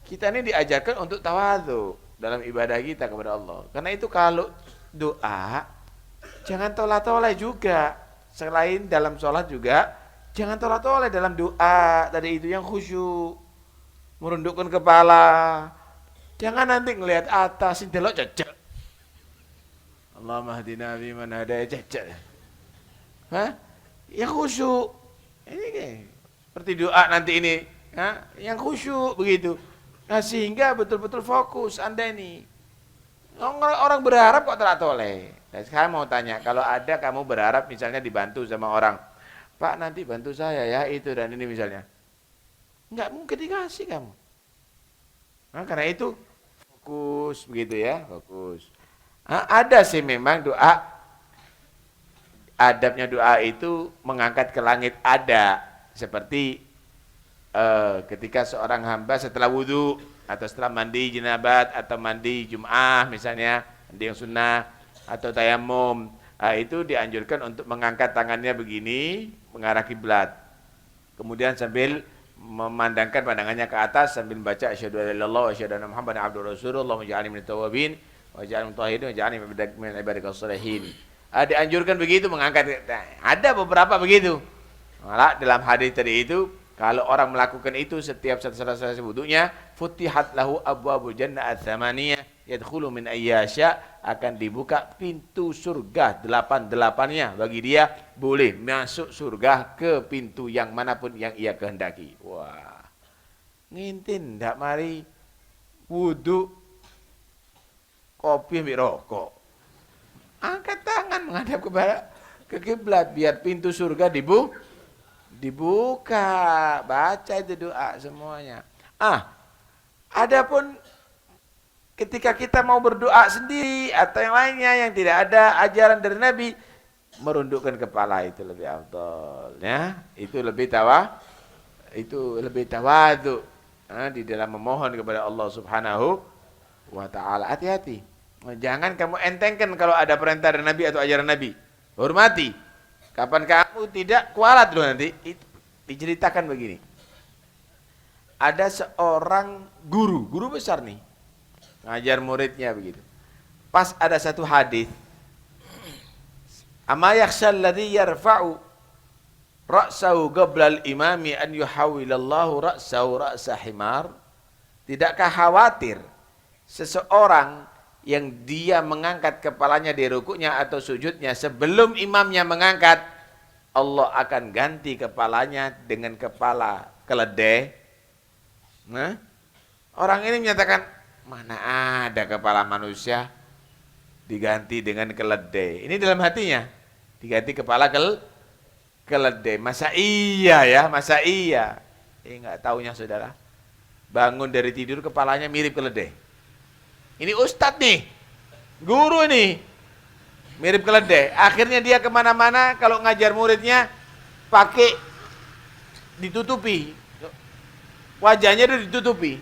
Kita ini diajarkan untuk tawadhu dalam ibadah kita kepada Allah. Karena itu kalau doa, jangan tolak-tolak juga. Selain dalam sholat juga, jangan tolak-tolak dalam doa. Tadi itu yang khusyuk, merundukkan kepala. Jangan nanti ngelihat atas, delok cecek. Allahumma hadina biman hadaya cecek. Hah? Yang khusyuk. Ini kayak seperti doa nanti ini, yang khusyuk begitu. Nah, sehingga betul-betul fokus Anda ini. Orang berharap kok tolak-tolak. Nah, sekarang mau tanya, kalau ada kamu berharap misalnya dibantu sama orang, Pak nanti bantu saya ya itu dan ini misalnya, nggak mungkin dikasih kamu. Nah, karena itu fokus begitu ya, fokus. Nah, ada sih memang doa, adabnya doa itu mengangkat ke langit ada, seperti ketika seorang hamba setelah wudhu atau setelah mandi jenabat atau mandi Jum'ah misalnya, mandi yang sunnah atau tayamum, itu dianjurkan untuk mengangkat tangannya begini mengarah kiblat, kemudian sambil memandangkan pandangannya ke atas sambil membaca asyhadu an la ilaha illallah wa asyhadu anna muhammadan abduhu rasulullah, Allahumma ij'alni minat tawwabin wa ij'alni minat mutahhirin wa ij'alni min ibadikas shalihin. Dianjurkan begitu mengangkat. Ada beberapa begitu. Malah dalam hadis tadi itu, kalau orang melakukan itu setiap selesai wudunya, futihat lahu abwabul jannah ats-tsamaniyah yadkhulu min ayyasha, akan dibuka pintu surga 8-8-nya bagi dia, boleh masuk surga ke pintu yang manapun yang ia kehendaki. Wah. Ngintin ndak mari wudu kopi ambil rokok. Angkat tangan menghadap ke kiblat biar pintu surga dibuka. Baca itu doa semuanya. Adapun ketika kita mau berdoa sendiri atau yang lainnya yang tidak ada ajaran dari Nabi, merundukkan kepala itu lebih afdal, ya. Itu lebih tawadhu di dalam memohon kepada Allah Subhanahu wa taala. Hati-hati. Jangan kamu entengkan kalau ada perintah dari Nabi atau ajaran Nabi. Hormati. Kapan kamu tidak kualat loh nanti. Diceritakan begini. Ada seorang guru besar nih. Ngajar muridnya begitu. Pas ada satu hadis. Ama yakhshal ladzi yarfa'u ra'sahu qabla al-imami an yuhawwilallahu ra'sahu ra'sa himar. Tidakkah khawatir seseorang yang dia mengangkat kepalanya di rukuknya atau sujudnya sebelum imamnya mengangkat, Allah akan ganti kepalanya dengan kepala keledai. Nah, orang ini menyatakan, mana ada kepala manusia diganti dengan keledai. Ini dalam hatinya, diganti kepala keledai. Masa iya ya, masa iya. Enggak taunya saudara, bangun dari tidur kepalanya mirip keledai. Ini ustadz nih, guru nih, mirip keledai. Akhirnya dia kemana-mana kalau ngajar muridnya pakai ditutupi, wajahnya itu ditutupi.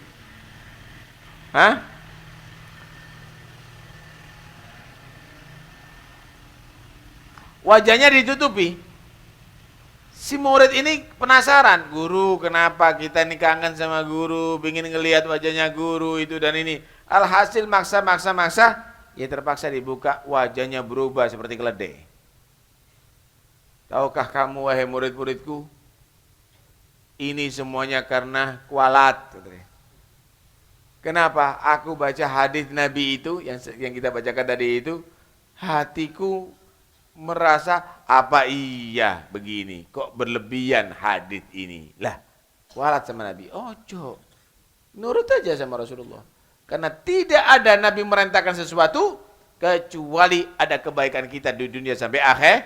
Hah? Wajahnya ditutupi. Si murid ini penasaran, guru kenapa kita ini kangen sama guru, ingin ngelihat wajahnya guru itu dan ini. Alhasil maksa, ya terpaksa dibuka, wajahnya berubah seperti keledai. Tahukah kamu wahai murid-muridku, ini semuanya karena kualat. Kenapa? Aku baca hadis Nabi itu, yang kita bacakan tadi itu, hatiku merasa, apa iya begini, kok berlebihan hadis ini. Lah, kualat sama Nabi. Ojo, nurut aja sama Rasulullah. Karena tidak ada Nabi merintahkan sesuatu kecuali ada kebaikan kita di dunia sampai akhir.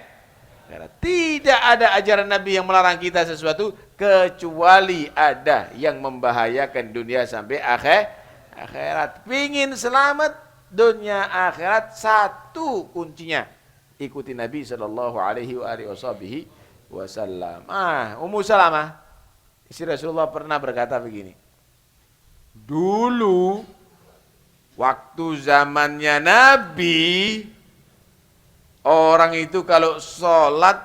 Tidak ada ajaran Nabi yang melarang kita sesuatu kecuali ada yang membahayakan dunia sampai akhirat. Pingin selamat dunia akhirat, satu kuncinya ikuti Nabi sallallahu alaihi wasallam. Ummu Salamah istri Rasulullah pernah berkata begini. Dulu waktu zamannya Nabi, orang itu kalau sholat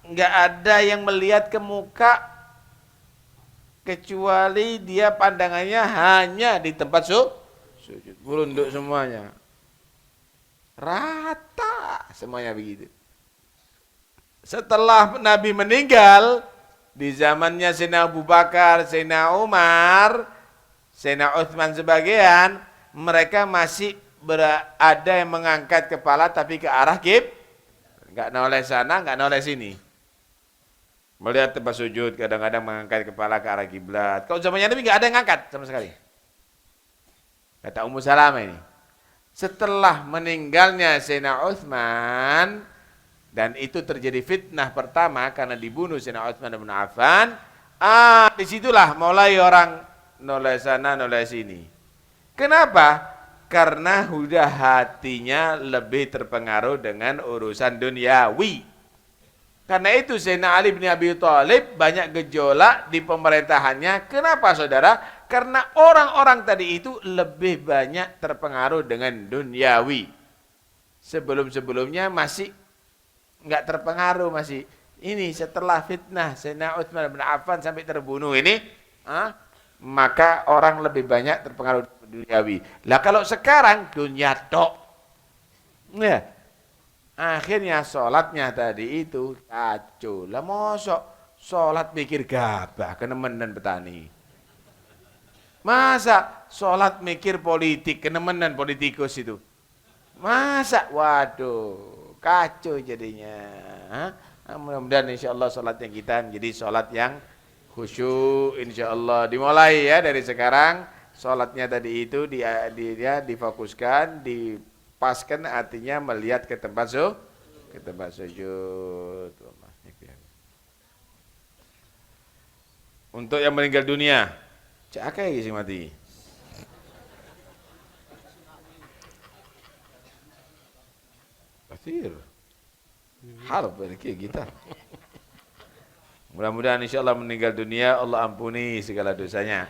nggak ada yang melihat ke muka kecuali dia pandangannya hanya di tempat sujud, merunduk semuanya, rata semuanya begitu. Setelah Nabi meninggal, di zamannya Sayyidina Abu Bakar, Sayyidina Umar, Sayyidina Utsman sebagian, mereka masih ada yang mengangkat kepala tapi ke arah nggak noleh sana, nggak noleh sini. Melihat tempat sujud, kadang-kadang mengangkat kepala ke arah kiblat. Kalau zamannya Nabi nggak ada yang ngangkat sama sekali. Kata Ummu Salamah ini. Setelah meninggalnya Sayyidina Utsman, dan itu terjadi fitnah pertama karena dibunuh Sayyidina Utsman bin Affan. Disitulah mulai orang noleh sana, noleh sini. Kenapa? Karena udah hatinya lebih terpengaruh dengan urusan duniawi. Karena itu Sayyidina Ali bin Abi Thalib banyak gejolak di pemerintahannya. Kenapa saudara? Karena orang-orang tadi itu lebih banyak terpengaruh dengan duniawi. Sebelum-sebelumnya masih nggak terpengaruh, masih ini setelah fitnah Sayyidina Utsman bin Affan sampai terbunuh ini, maka orang lebih banyak terpengaruh duniawi. Lah kalau sekarang dunia tok. Ya. Akhirnya sholatnya tadi itu kacau. Lah mosok sholat mikir gabah kenemenan petani. Masa sholat mikir politik kenemenan politikus itu. Masa waduh kacau jadinya. Mudah-mudahan insya Allah sholatnya kita menjadi sholat yang khusyuk insya Allah. Dimulai ya dari sekarang sholatnya tadi itu difokuskan, dipaskan artinya melihat ke tempat sujud. Untuk yang meninggal dunia, cak akai sih mati. Kafir. Harap kita. Mudah-mudahan insya Allah meninggal dunia, Allah ampuni segala dosanya.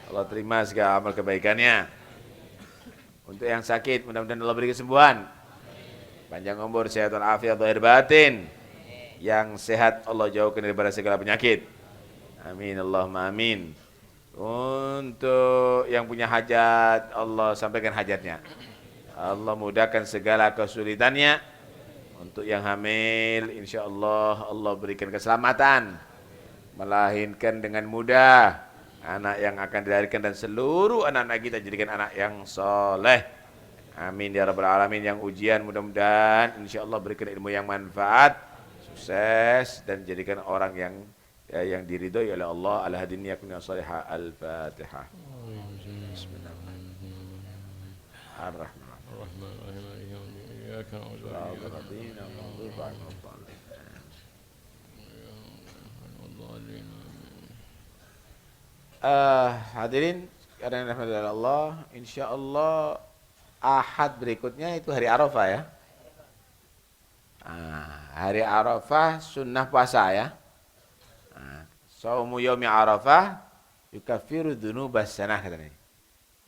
Allah terima segala amal kebaikannya. Untuk yang sakit, mudah-mudahan Allah beri kesembuhan. Panjang umur, sehat walafiat, zahir batin. Yang sehat Allah jauhkan daripada segala penyakit. Amin, Allahumma amin. Untuk yang punya hajat, Allah sampaikan hajatnya. Allah mudahkan segala kesulitannya. Untuk yang hamil, insya Allah Allah berikan keselamatan, melahirkan dengan mudah anak yang akan dilahirkan dan seluruh anak-anak kita jadikan anak yang soleh. Amin ya rabbal alamin. Yang ujian mudah-mudahan insya Allah berikan ilmu yang manfaat, sukses dan jadikan orang yang diridhoi oleh Allah. Al-hadini yakun salihah. Al-Fatihah. Bismillahirrahmanirrahim. Ar-Rahman. Hadirin karena rahmat Allah, insya Allah Ahad berikutnya itu hari Arafah ya. Hari Arafah sunnah puasa ya. Shaumu yaumi Arafah yukaffiru dzunubas sanah katanya.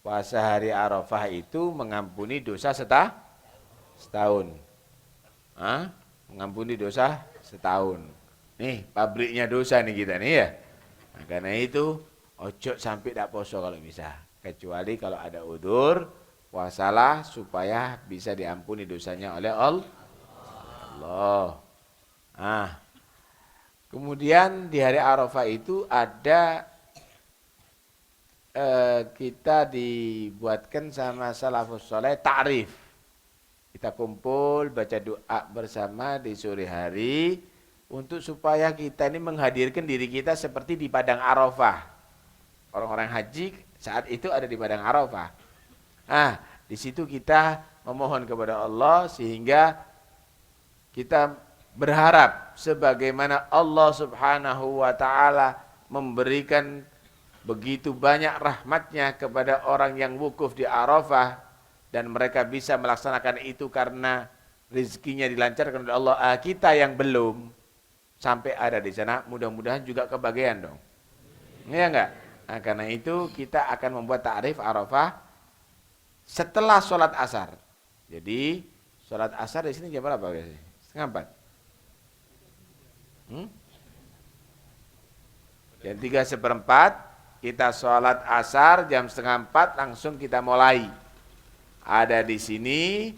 Puasa hari Arafah itu mengampuni dosa setahun. Mengampuni dosa setahun. Nih pabriknya dosa nih kita nih ya. Nah, karena itu ojo sampai tak poso kalau bisa. Kecuali kalau ada udzur, puasalah supaya bisa diampuni dosanya oleh Allah. Kemudian di hari Arafah itu ada kita dibuatkan sama salafus saleh ta'rif. Kita kumpul baca doa bersama di sore hari untuk supaya kita ini menghadirkan diri kita seperti di padang Arafah. Orang-orang haji saat itu ada di padang Arafah. Di situ kita memohon kepada Allah sehingga kita berharap sebagaimana Allah Subhanahu wa taala memberikan begitu banyak rahmatnya kepada orang yang wukuf di Arafah dan mereka bisa melaksanakan itu karena rezekinya dilancarkan oleh Allah. Kita yang belum sampai ada di sana mudah-mudahan juga kebagian dong. Iya enggak? Karena itu kita akan membuat ta'rif Arafah setelah sholat asar. Jadi sholat asar di sini jam berapa guys? 3:30. Jam 3:15 kita sholat asar, jam 3:30 langsung kita mulai. Ada di sini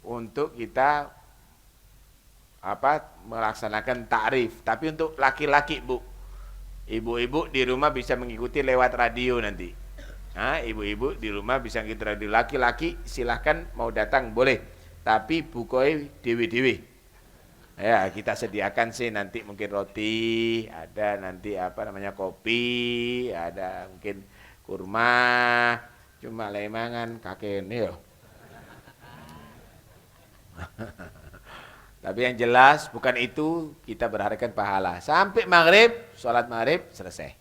untuk kita melaksanakan ta'rif. Tapi untuk laki-laki Bu, ibu-ibu di rumah bisa mengikuti lewat radio nanti. Ibu-ibu di rumah bisa mengikuti radio. Laki-laki silahkan mau datang boleh, tapi bukoi dewi-dewi. Ya kita sediakan sih nanti mungkin roti, ada nanti kopi, ada mungkin kurma, cuma lemangan kakek ini yo. Tapi yang jelas bukan itu kita berharapkan pahala. Sampai maghrib, sholat maghrib selesai.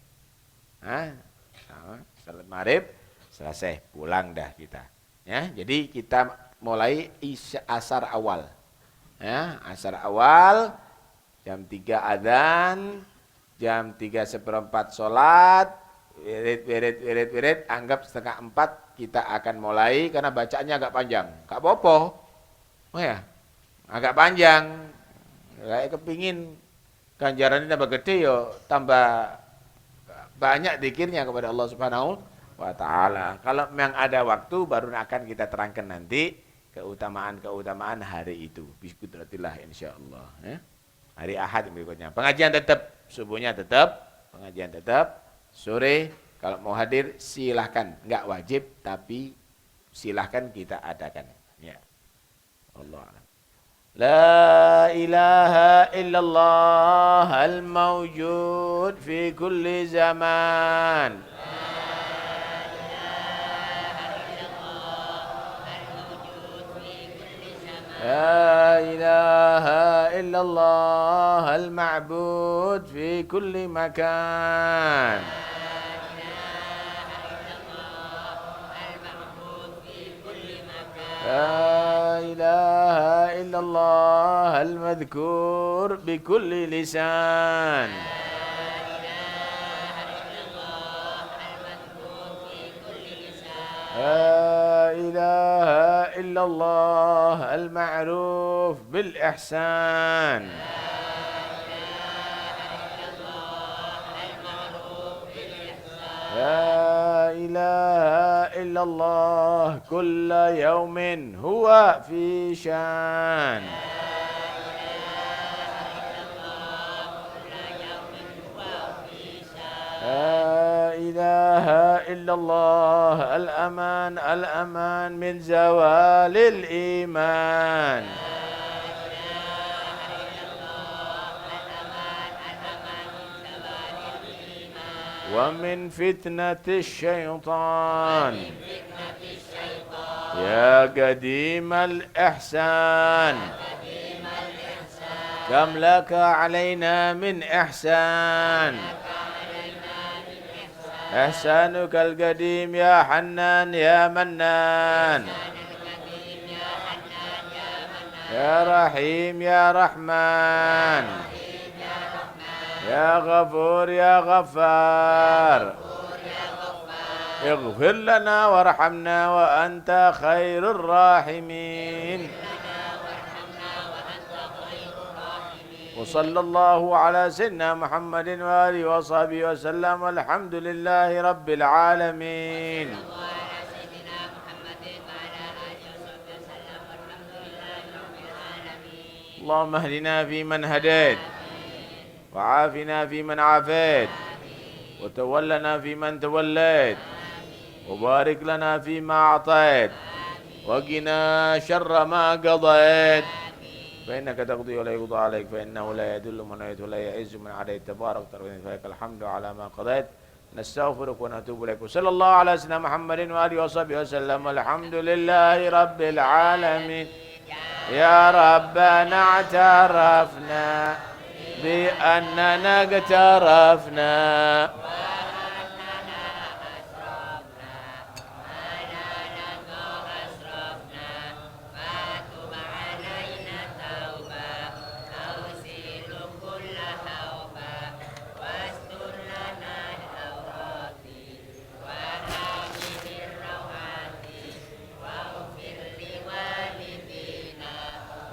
Sholat maghrib selesai, pulang dah kita. Ya, jadi kita mulai asar awal. Ya, asar awal, jam 3 adzan, jam 3:15 sholat, wirid, anggap 3:30 kita akan mulai karena bacaannya agak panjang. Kak Popo, agak panjang. Kayak kepingin ganjarannya tambah gede tambah banyak zikirnya kepada Allah Subhanahu wa taala. Kalau memang ada waktu baru akan kita terangkan nanti keutamaan hari itu. Biskudratillah insyaallah. Hari Ahad berikutnya. Pengajian tetap, subuhnya tetap, pengajian tetap, sore kalau mau hadir silahkan, enggak wajib tapi silahkan kita adakan. Ya. Allah a'lam. La ilaha illallah al-mawjud fi kulli zaman. لا إله إلا الله المعبود في كل مكان. لا إله إلا الله المذكور بكل لسان. لا إله إلا الله المعروف بالإحسان. لا إله إلا الله كل يوم هو في شان. لا إله إلا الله الأمان الأمان من زوال الإيمان. ومن فتنة الشيطان. يا قديم الإحسان كم لك علينا من إحسان. إحسانك القديم يا حنان يا منان. يا رحيم يا رحمن. يا غفور يا غفار. اغفر لنا وارحمنا وأنت خير الراحمين. وصلى الله على سيدنا محمد وآله وصحبه وسلم والحمد لله رب العالمين. اللهم اهدنا فيمن هديت وعافنا فيمن عافيت وتولنا فيمن توليت وبارك لنا فيما أعطيت وقنا شر ما قضيت فإنك تقضي ولا يقضى عليك فإنه لا يذل من عليت ولا يعز من عليت تبارك وتعالى فلك الحمد على ما قضيت نستغفرك ونتوب إليك وصلى الله على سيدنا محمد وآله وصحبه وسلم والحمد لله رب العالمين. يا ربنا اعترفنا بأننا اقترفنا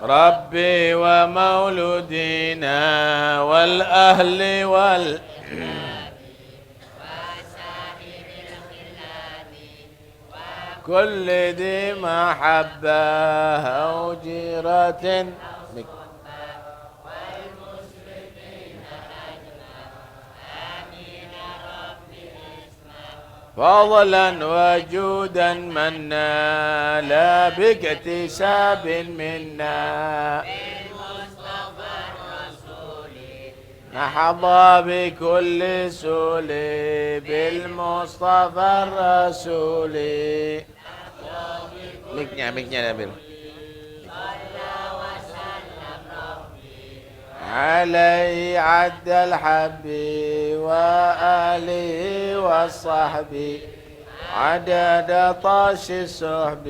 ربي ومولودينا والأهل كل ذي محبة أو جيرة فضلا وجودا منا لا باكتساب منا نحظى بكل سول بالمصطفى الرسول. Miknya ambil. عليه عد الحب وآله والصحب عدد طاش الصحب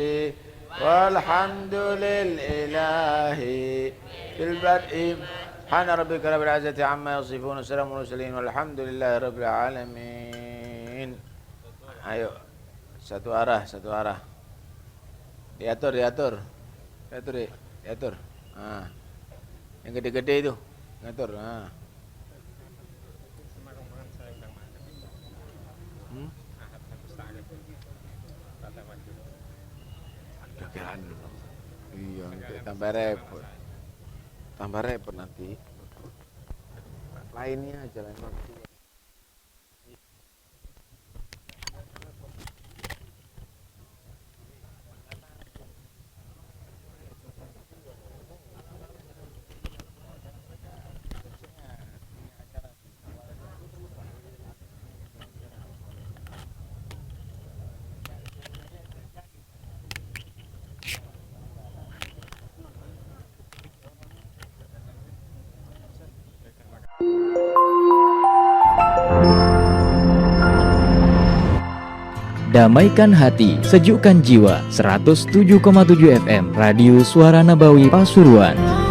والحمد لله في البدء سبحان ربك رب العزة عما يصفون وسلام المرسلين والحمد لله رب العالمين. Ayo satu arah. Diatur. Nah. Yang gede-gede itu ngatur. Nah. Kira-kira tambah repot. Tambah repot nanti. Lainnya aja lain waktu. Damaikan hati, sejukkan jiwa. 107,7 FM Radio Suara Nabawi Pasuruan.